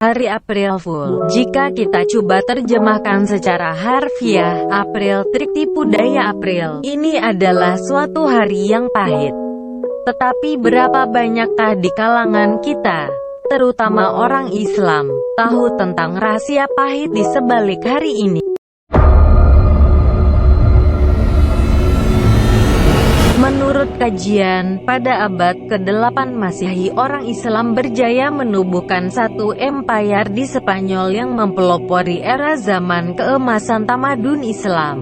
Hari April Fool. Jika kita coba terjemahkan secara harfiah, April trik tipu daya April. Ini adalah suatu hari yang pahit. Tetapi berapa banyakkah di kalangan kita, terutama orang Islam, tahu tentang rahasia pahit di sebalik hari ini? Menurut kajian, pada abad ke-8 Masehi orang Islam berjaya menubuhkan satu empire di Spanyol yang mempelopori era zaman keemasan tamadun Islam.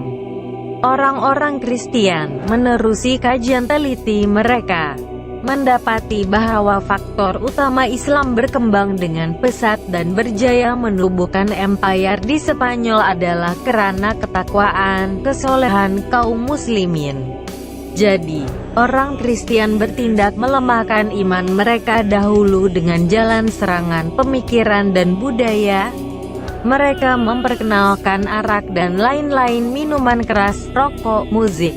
Orang-orang Kristian, menerusi kajian teliti mereka, mendapati bahwa faktor utama Islam berkembang dengan pesat dan berjaya menubuhkan empire di Spanyol adalah karena ketakwaan, kesolehan kaum muslimin. Jadi, orang Kristian bertindak melemahkan iman mereka dahulu dengan jalan serangan pemikiran dan budaya. Mereka memperkenalkan arak dan lain-lain minuman keras, rokok, musik,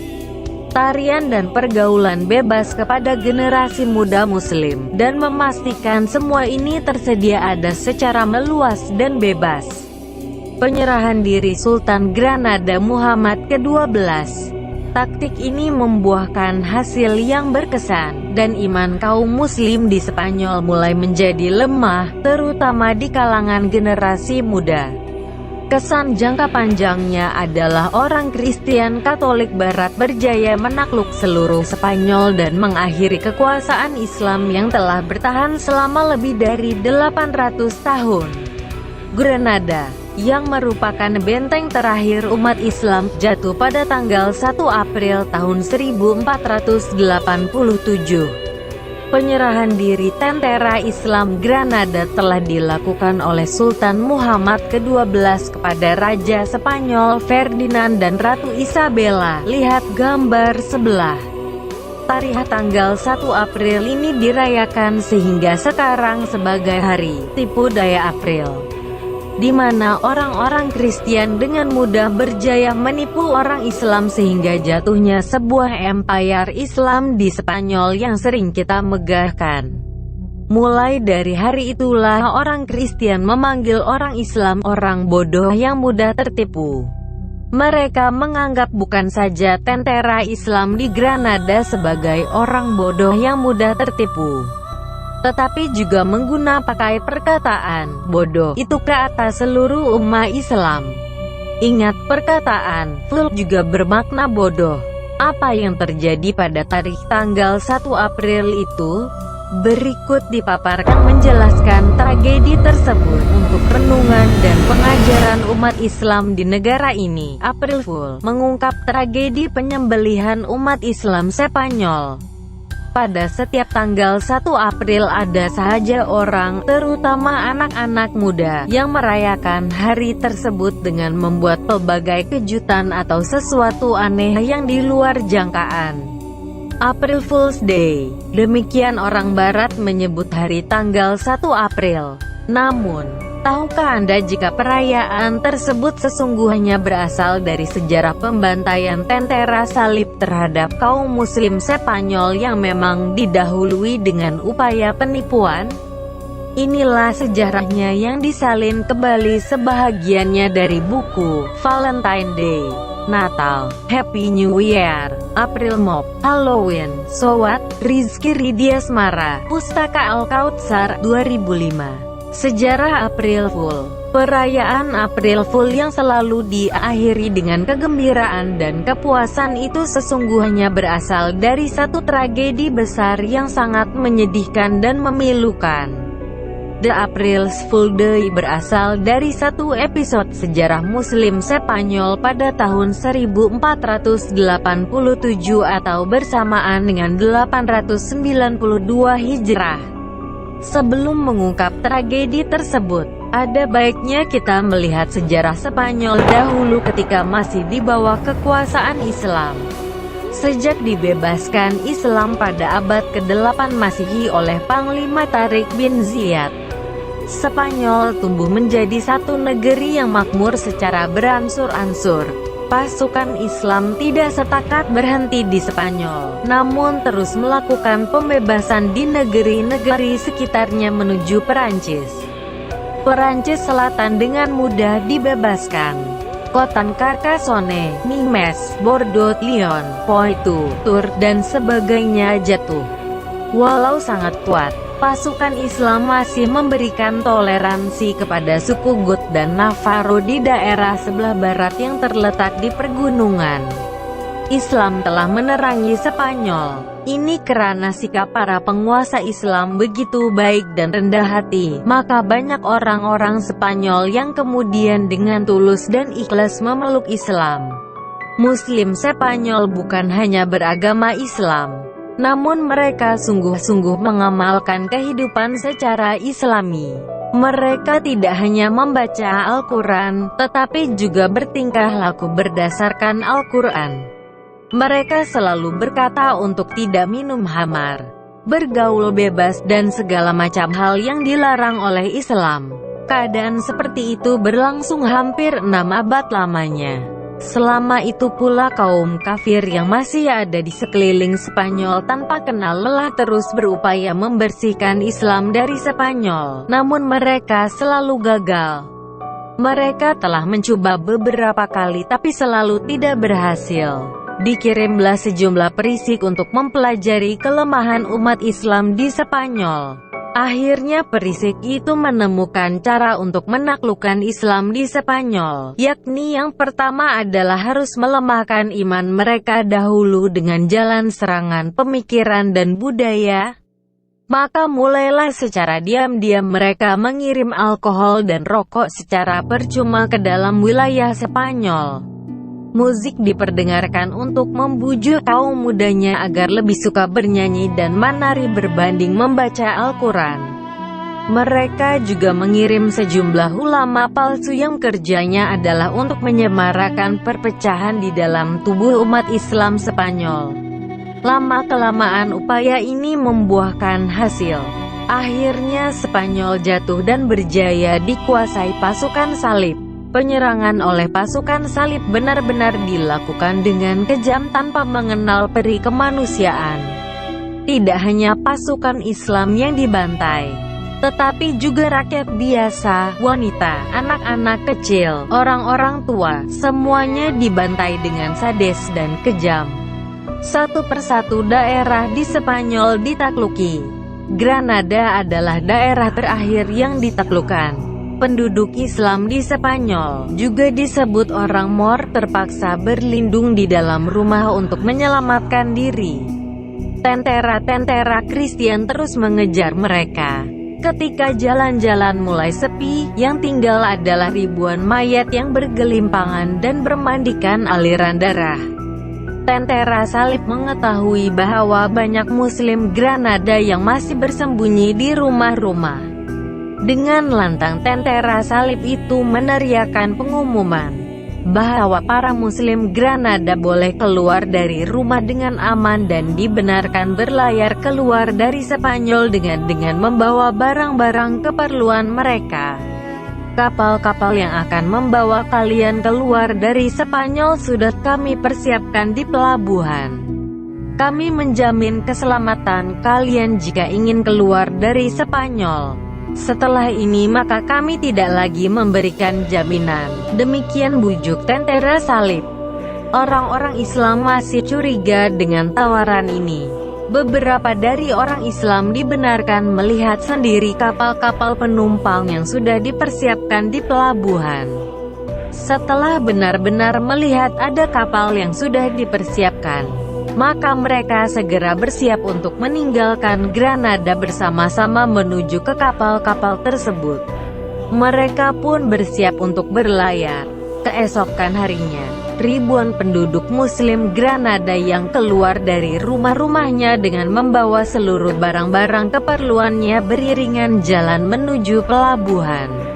tarian dan pergaulan bebas kepada generasi muda muslim, dan memastikan semua ini tersedia ada secara meluas dan bebas. Penyerahan diri Sultan Granada Muhammad ke-12. Taktik ini membuahkan hasil yang berkesan, dan iman kaum muslim di Spanyol mulai menjadi lemah, terutama di kalangan generasi muda. Kesan jangka panjangnya adalah orang Kristen Katolik Barat berjaya menakluk seluruh Spanyol dan mengakhiri kekuasaan Islam yang telah bertahan selama lebih dari 800 tahun. Granada, yang merupakan benteng terakhir umat Islam, jatuh pada tanggal 1 April tahun 1487. Penyerahan diri tentara Islam Granada telah dilakukan oleh Sultan Muhammad ke-12 kepada Raja Spanyol Ferdinand dan Ratu Isabella. Lihat gambar sebelah. Tarikh tanggal 1 April ini dirayakan sehingga sekarang sebagai hari tipu daya April, di mana orang-orang Kristen dengan mudah berjaya menipu orang Islam sehingga jatuhnya sebuah empire Islam di Spanyol yang sering kita megahkan. Mulai dari hari itulah orang Kristen memanggil orang Islam orang bodoh yang mudah tertipu. Mereka menganggap bukan saja tentara Islam di Granada sebagai orang bodoh yang mudah tertipu, tetapi juga pakai perkataan bodoh itu ke atas seluruh umat Islam. Ingat, perkataan fool juga bermakna bodoh. Apa yang terjadi pada tarikh tanggal 1 April itu? Berikut dipaparkan menjelaskan tragedi tersebut untuk renungan dan pengajaran umat Islam di negara ini. April Fool mengungkap tragedi penyembelihan umat Islam Spanyol. Pada setiap tanggal 1 April ada saja orang, terutama anak-anak muda, yang merayakan hari tersebut dengan membuat pelbagai kejutan atau sesuatu aneh yang di luar jangkaan. April Fool's Day, demikian orang Barat menyebut hari tanggal 1 April. Namun, tahukah Anda jika perayaan tersebut sesungguhnya berasal dari sejarah pembantaian tentara salib terhadap kaum muslim Spanyol yang memang didahului dengan upaya penipuan? Inilah sejarahnya yang disalin kembali sebahagiannya dari buku Valentine Day, Natal, Happy New Year, April Mop, Halloween, So What, Rizky Ridiasmara, Pustaka Al-Kautsar, 2005. Sejarah April Fool. Perayaan April Fool yang selalu diakhiri dengan kegembiraan dan kepuasan itu sesungguhnya berasal dari satu tragedi besar yang sangat menyedihkan dan memilukan. The April's Fool Day berasal dari satu episode sejarah Muslim Spanyol pada tahun 1487 atau bersamaan dengan 892 Hijrah. Sebelum mengungkap tragedi tersebut, ada baiknya kita melihat sejarah Spanyol dahulu ketika masih di bawah kekuasaan Islam. Sejak dibebaskan Islam pada abad ke-8 Masehi oleh Panglima Tariq bin Ziyad, Spanyol tumbuh menjadi satu negeri yang makmur secara beransur-ansur. Pasukan Islam tidak setakat berhenti di Spanyol, namun terus melakukan pembebasan di negeri-negeri sekitarnya menuju Perancis. Perancis Selatan dengan mudah dibebaskan. Kota Carcassonne, Nimes, Bordeaux, Lyon, Poitou, Tours, dan sebagainya jatuh. Walau sangat kuat, pasukan Islam masih memberikan toleransi kepada suku Goth dan Navarro di daerah sebelah barat yang terletak di pergunungan. Islam telah menerangi Spanyol. Ini karena sikap para penguasa Islam begitu baik dan rendah hati, maka banyak orang-orang Spanyol yang kemudian dengan tulus dan ikhlas memeluk Islam. Muslim Spanyol bukan hanya beragama Islam, namun mereka sungguh-sungguh mengamalkan kehidupan secara Islami. Mereka tidak hanya membaca Al-Quran, tetapi juga bertingkah laku berdasarkan Al-Quran. Mereka selalu berkata untuk tidak minum khamar, bergaul bebas, dan segala macam hal yang dilarang oleh Islam. Keadaan seperti itu berlangsung hampir 6 abad lamanya. Selama itu pula kaum kafir yang masih ada di sekeliling Spanyol tanpa kenal lelah terus berupaya membersihkan Islam dari Spanyol, namun mereka selalu gagal. Mereka telah mencoba beberapa kali tapi selalu tidak berhasil. Dikirimlah sejumlah perisik untuk mempelajari kelemahan umat Islam di Spanyol. Akhirnya perisik itu menemukan cara untuk menaklukkan Islam di Spanyol, yakni yang pertama adalah harus melemahkan iman mereka dahulu dengan jalan serangan pemikiran dan budaya. Maka mulailah secara diam-diam mereka mengirim alkohol dan rokok secara percuma ke dalam wilayah Spanyol. Musik diperdengarkan untuk membujuk kaum mudanya agar lebih suka bernyanyi dan menari berbanding membaca Al-Quran. Mereka juga mengirim sejumlah ulama palsu yang kerjanya adalah untuk menyemarakan perpecahan di dalam tubuh umat Islam Spanyol. Lama-kelamaan upaya ini membuahkan hasil. Akhirnya Spanyol jatuh dan berjaya dikuasai pasukan salib. Penyerangan oleh pasukan salib benar-benar dilakukan dengan kejam tanpa mengenal peri kemanusiaan. Tidak hanya pasukan Islam yang dibantai, tetapi juga rakyat biasa, wanita, anak-anak kecil, orang-orang tua, semuanya dibantai dengan sadis dan kejam. Satu persatu daerah di Spanyol ditakluki. Granada adalah daerah terakhir yang ditaklukkan. Penduduk Islam di Spanyol, juga disebut orang Moor, terpaksa berlindung di dalam rumah untuk menyelamatkan diri. Tentara-tentara Kristen terus mengejar mereka. Ketika jalan-jalan mulai sepi, yang tinggal adalah ribuan mayat yang bergelimpangan dan bermandikan aliran darah. Tentara salib mengetahui bahwa banyak Muslim Granada yang masih bersembunyi di rumah-rumah. Dengan lantang tentara salib itu meneriakkan pengumuman bahwa para Muslim Granada boleh keluar dari rumah dengan aman dan dibenarkan berlayar keluar dari Spanyol dengan membawa barang-barang keperluan mereka. Kapal-kapal yang akan membawa kalian keluar dari Spanyol sudah kami persiapkan di pelabuhan. Kami menjamin keselamatan kalian jika ingin keluar dari Spanyol. Setelah ini maka kami tidak lagi memberikan jaminan. Demikian bujuk tentara salib. Orang-orang Islam masih curiga dengan tawaran ini. Beberapa dari orang Islam dibenarkan melihat sendiri kapal-kapal penumpang yang sudah dipersiapkan di pelabuhan. Setelah benar-benar melihat ada kapal yang sudah dipersiapkan, maka mereka segera bersiap untuk meninggalkan Granada bersama-sama menuju ke kapal-kapal tersebut. Mereka pun bersiap untuk berlayar. Keesokan harinya, ribuan penduduk Muslim Granada yang keluar dari rumah-rumahnya dengan membawa seluruh barang-barang keperluannya beriringan jalan menuju pelabuhan.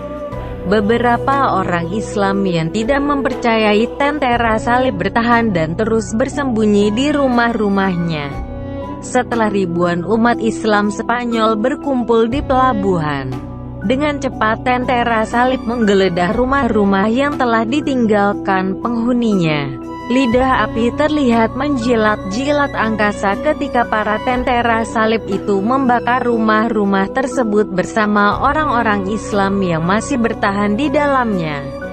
Beberapa orang Islam yang tidak mempercayai tentara salib bertahan dan terus bersembunyi di rumah-rumahnya. Setelah ribuan umat Islam Spanyol berkumpul di pelabuhan, Dengan cepat tentara salib menggeledah rumah-rumah yang telah ditinggalkan penghuninya. Lidah api terlihat menjilat-jilat angkasa ketika para tentara salib itu membakar rumah-rumah tersebut bersama orang-orang Islam yang masih bertahan di dalamnya.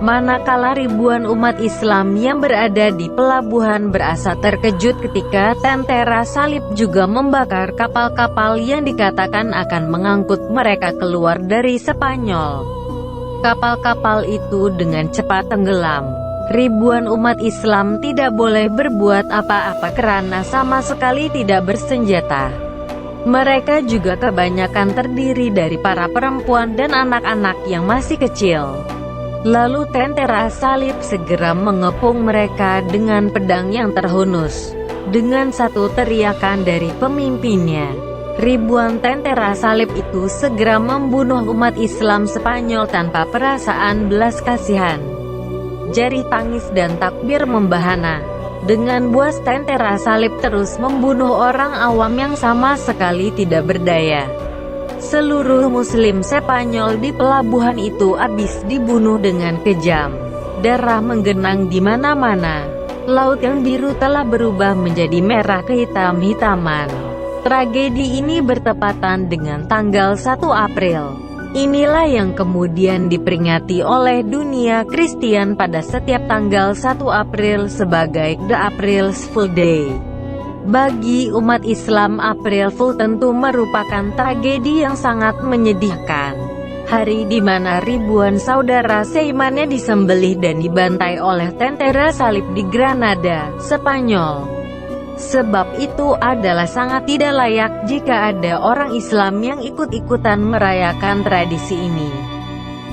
Manakala ribuan umat Islam yang berada di pelabuhan berasa terkejut ketika tentara salib juga membakar kapal-kapal yang dikatakan akan mengangkut mereka keluar dari Spanyol. Kapal-kapal itu dengan cepat tenggelam. Ribuan umat Islam tidak boleh berbuat apa-apa karena sama sekali tidak bersenjata. Mereka juga kebanyakan terdiri dari para perempuan dan anak-anak yang masih kecil. Lalu tentara salib segera mengepung mereka dengan pedang yang terhunus. Dengan satu teriakan dari pemimpinnya, ribuan tentara salib itu segera membunuh umat Islam Spanyol tanpa perasaan belas kasihan. Jari tangis dan takbir membahana. Dengan buas tentara salib terus membunuh orang awam yang sama sekali tidak berdaya. Seluruh muslim Spanyol di pelabuhan itu habis dibunuh dengan kejam. Darah menggenang di mana-mana. Laut yang biru telah berubah menjadi merah kehitam-hitaman. Tragedi ini bertepatan dengan tanggal 1 April. Inilah yang kemudian diperingati oleh dunia Kristen pada setiap tanggal 1 April sebagai The April Fool Day. Bagi umat Islam, April Fool tentu merupakan tragedi yang sangat menyedihkan. Hari di mana ribuan saudara seimannya disembelih dan dibantai oleh tentara salib di Granada, Spanyol. Sebab itu adalah sangat tidak layak jika ada orang Islam yang ikut-ikutan merayakan tradisi ini.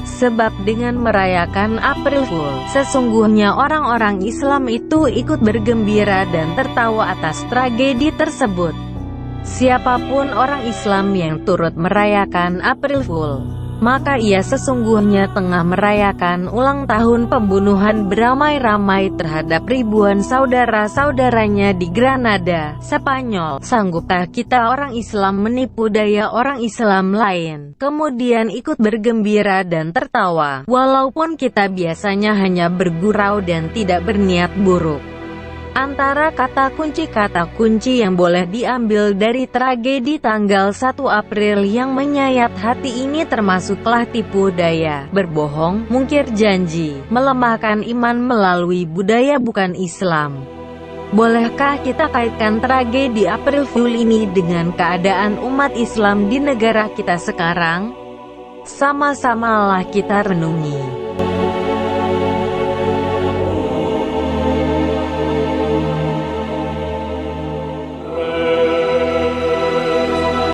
Sebab dengan merayakan April Fool, sesungguhnya orang-orang Islam itu ikut bergembira dan tertawa atas tragedi tersebut. Siapapun orang Islam yang turut merayakan April Fool, maka ia sesungguhnya tengah merayakan ulang tahun pembunuhan beramai-ramai terhadap ribuan saudara-saudaranya di Granada, Spanyol. Sanggupkah kita orang Islam menipu daya orang Islam lain, kemudian ikut bergembira dan tertawa, walaupun kita biasanya hanya bergurau dan tidak berniat buruk? Antara kata kunci yang boleh diambil dari tragedi tanggal 1 April yang menyayat hati ini termasuklah tipu daya, berbohong, mungkir janji, melemahkan iman melalui budaya bukan Islam. Bolehkah kita kaitkan tragedi April Fool ini dengan keadaan umat Islam di negara kita sekarang? Sama-samalah kita renungi.